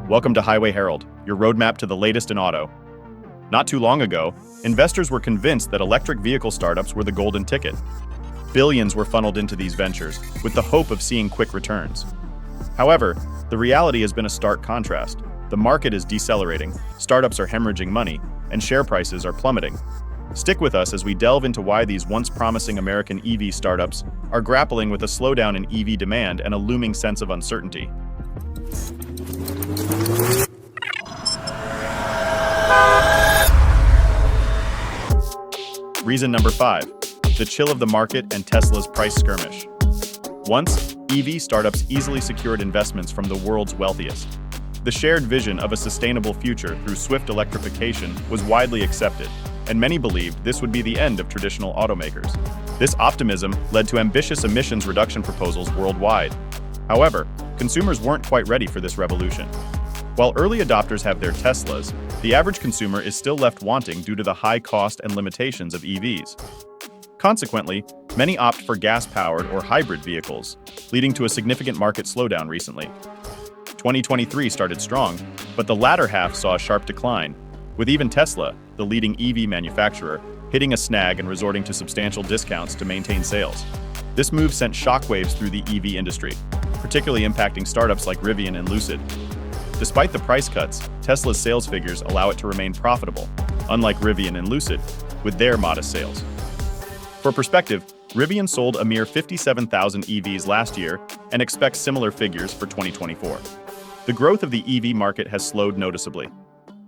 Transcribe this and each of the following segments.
Welcome to Highway Herald, your roadmap to the latest in auto. Not too long ago, investors were convinced that electric vehicle startups were the golden ticket. Billions were funneled into these ventures, with the hope of seeing quick returns. However, the reality has been a stark contrast. The market is decelerating, startups are hemorrhaging money, and share prices are plummeting. Stick with us as we delve into why these once promising American EV startups are grappling with a slowdown in EV demand and a looming sense of uncertainty. Reason number 5, the chill of the market and Tesla's price skirmish. Once, EV startups easily secured investments from the world's wealthiest. The shared vision of a sustainable future through swift electrification was widely accepted, and many believed this would be the end of traditional automakers. This optimism led to ambitious emissions reduction proposals worldwide. However, consumers weren't quite ready for this revolution. While early adopters have their Teslas, the average consumer is still left wanting due to the high cost and limitations of EVs. Consequently, many opt for gas-powered or hybrid vehicles, leading to a significant market slowdown recently. 2023 started strong, but the latter half saw a sharp decline, with even Tesla, the leading EV manufacturer, hitting a snag and resorting to substantial discounts to maintain sales. This move sent shockwaves through the EV industry, particularly impacting startups like Rivian and Lucid. Despite the price cuts, Tesla's sales figures allow it to remain profitable, unlike Rivian and Lucid, with their modest sales. For perspective, Rivian sold a mere 57,000 EVs last year and expects similar figures for 2024. The growth of the EV market has slowed noticeably.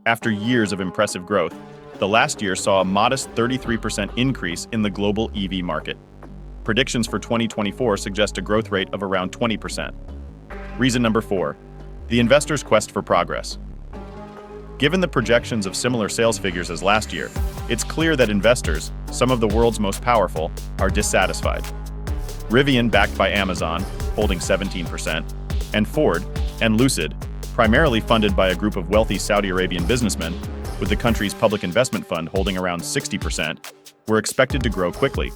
After years of impressive growth, the last year saw a modest 33% increase in the global EV market. Predictions for 2024 suggest a growth rate of around 20%. Reason number 4, the investors' quest for progress. Given the projections of similar sales figures as last year, it's clear that investors, some of the world's most powerful, are dissatisfied. Rivian, backed by Amazon, holding 17%, and Ford and Lucid, primarily funded by a group of wealthy Saudi Arabian businessmen, with the country's public investment fund holding around 60%, were expected to grow quickly.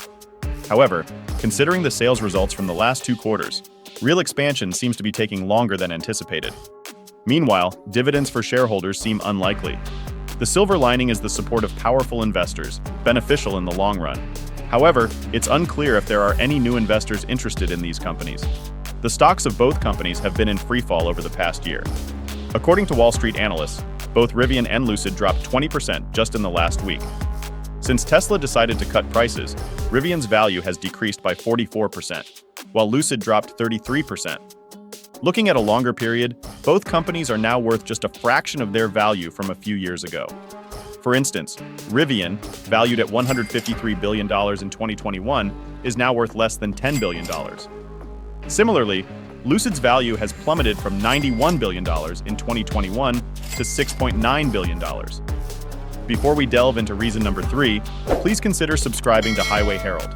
However, considering the sales results from the last 2 quarters, real expansion seems to be taking longer than anticipated. Meanwhile, dividends for shareholders seem unlikely. The silver lining is the support of powerful investors, beneficial in the long run. However, it's unclear if there are any new investors interested in these companies. The stocks of both companies have been in freefall over the past year. According to Wall Street analysts, both Rivian and Lucid dropped 20% just in the last week. Since Tesla decided to cut prices, Rivian's value has decreased by 44%, while Lucid dropped 33%. Looking at a longer period, both companies are now worth just a fraction of their value from a few years ago. For instance, Rivian, valued at $153 billion in 2021, is now worth less than $10 billion. Similarly, Lucid's value has plummeted from $91 billion in 2021 to $6.9 billion. Before we delve into reason number 3, please consider subscribing to Highway Herald.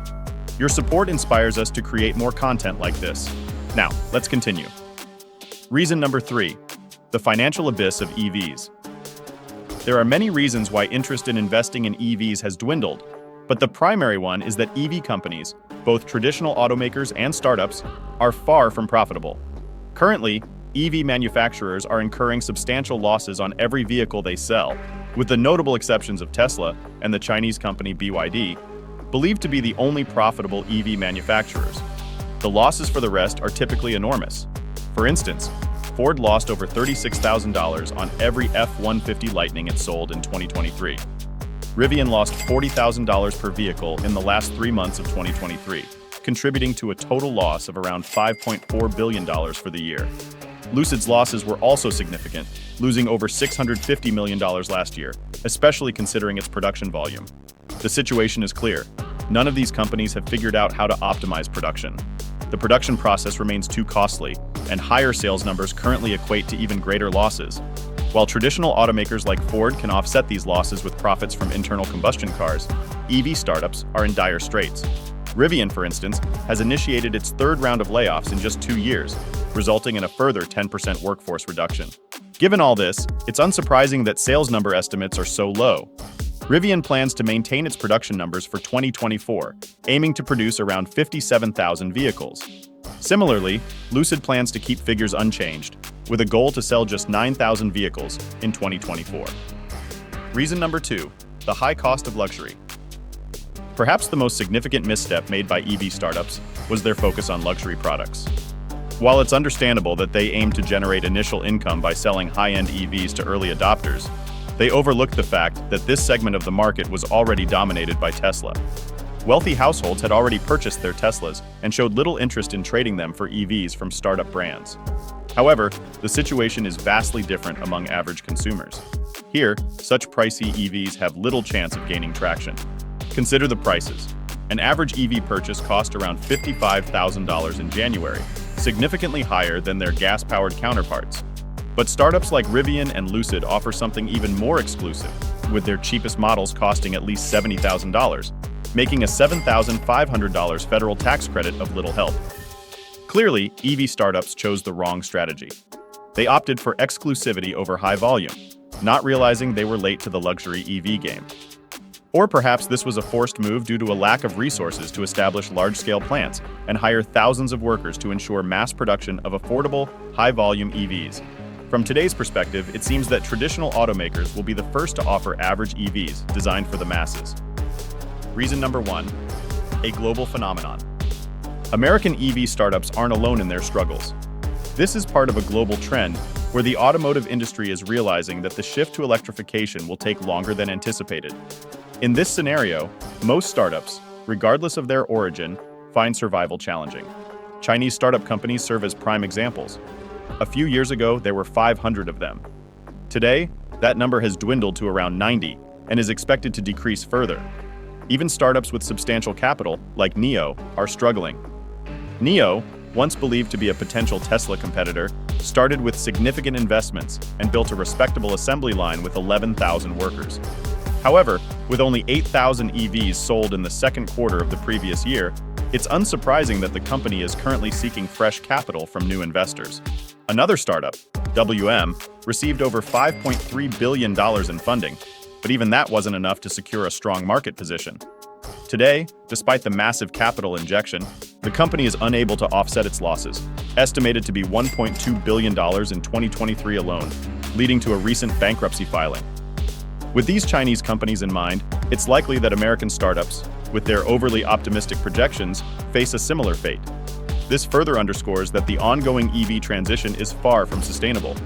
Your support inspires us to create more content like this. Now, let's continue. Reason number 3, the financial abyss of EVs. There are many reasons why interest in investing in EVs has dwindled, but the primary one is that EV companies, both traditional automakers and startups, are far from profitable. Currently, EV manufacturers are incurring substantial losses on every vehicle they sell, with the notable exceptions of Tesla and the Chinese company BYD, believed to be the only profitable EV manufacturers. The losses for the rest are typically enormous. For instance, Ford lost over $36,000 on every F-150 Lightning it sold in 2023. Rivian lost $40,000 per vehicle in the last 3 months of 2023, contributing to a total loss of around $5.4 billion for the year. Lucid's losses were also significant, losing over $650 million last year, especially considering its production volume. The situation is clear. None of these companies have figured out how to optimize production. The production process remains too costly, and higher sales numbers currently equate to even greater losses. While traditional automakers like Ford can offset these losses with profits from internal combustion cars, EV startups are in dire straits. Rivian, for instance, has initiated its 3rd round of layoffs in just 2 years, resulting in a further 10% workforce reduction. Given all this, it's unsurprising that sales number estimates are so low. Rivian plans to maintain its production numbers for 2024, aiming to produce around 57,000 vehicles. Similarly, Lucid plans to keep figures unchanged, with a goal to sell just 9,000 vehicles in 2024. Reason number 2, the high cost of luxury. Perhaps the most significant misstep made by EV startups was their focus on luxury products. While it's understandable that they aim to generate initial income by selling high-end EVs to early adopters, they overlooked the fact that this segment of the market was already dominated by Tesla. Wealthy households had already purchased their Teslas and showed little interest in trading them for EVs from startup brands. However, the situation is vastly different among average consumers. Here, such pricey EVs have little chance of gaining traction. Consider the prices. An average EV purchase cost around $55,000 in January, significantly higher than their gas-powered counterparts. But startups like Rivian and Lucid offer something even more exclusive, with their cheapest models costing at least $70,000, making a $7,500 federal tax credit of little help. Clearly, EV startups chose the wrong strategy. They opted for exclusivity over high volume, not realizing they were late to the luxury EV game. Or perhaps this was a forced move due to a lack of resources to establish large-scale plants and hire thousands of workers to ensure mass production of affordable, high-volume EVs. From today's perspective, it seems that traditional automakers will be the first to offer average EVs designed for the masses. Reason number 1, a global phenomenon. American EV startups aren't alone in their struggles. This is part of a global trend where the automotive industry is realizing that the shift to electrification will take longer than anticipated. In this scenario, most startups, regardless of their origin, find survival challenging. Chinese startup companies serve as prime examples. A few years ago, there were 500 of them. Today, that number has dwindled to around 90 and is expected to decrease further. Even startups with substantial capital, like NIO, are struggling. NIO, once believed to be a potential Tesla competitor, started with significant investments and built a respectable assembly line with 11,000 workers. However, with only 8,000 EVs sold in the second quarter of the previous year, it's unsurprising that the company is currently seeking fresh capital from new investors. Another startup, WM, received over $5.3 billion in funding, but even that wasn't enough to secure a strong market position. Today, despite the massive capital injection, the company is unable to offset its losses, estimated to be $1.2 billion in 2023 alone, leading to a recent bankruptcy filing. With these Chinese companies in mind, it's likely that American startups, with their overly optimistic projections, face a similar fate. This further underscores that the ongoing EV transition is far from sustainable.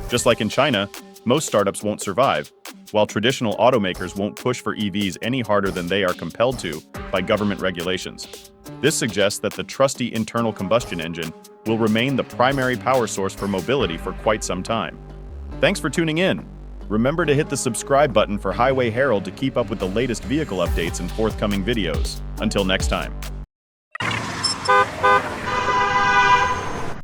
Just like in China, most startups won't survive, while traditional automakers won't push for EVs any harder than they are compelled to by government regulations. This suggests that the trusty internal combustion engine will remain the primary power source for mobility for quite some time. Thanks for tuning in. Remember to hit the subscribe button for Highway Herald to keep up with the latest vehicle updates and forthcoming videos. Until next time.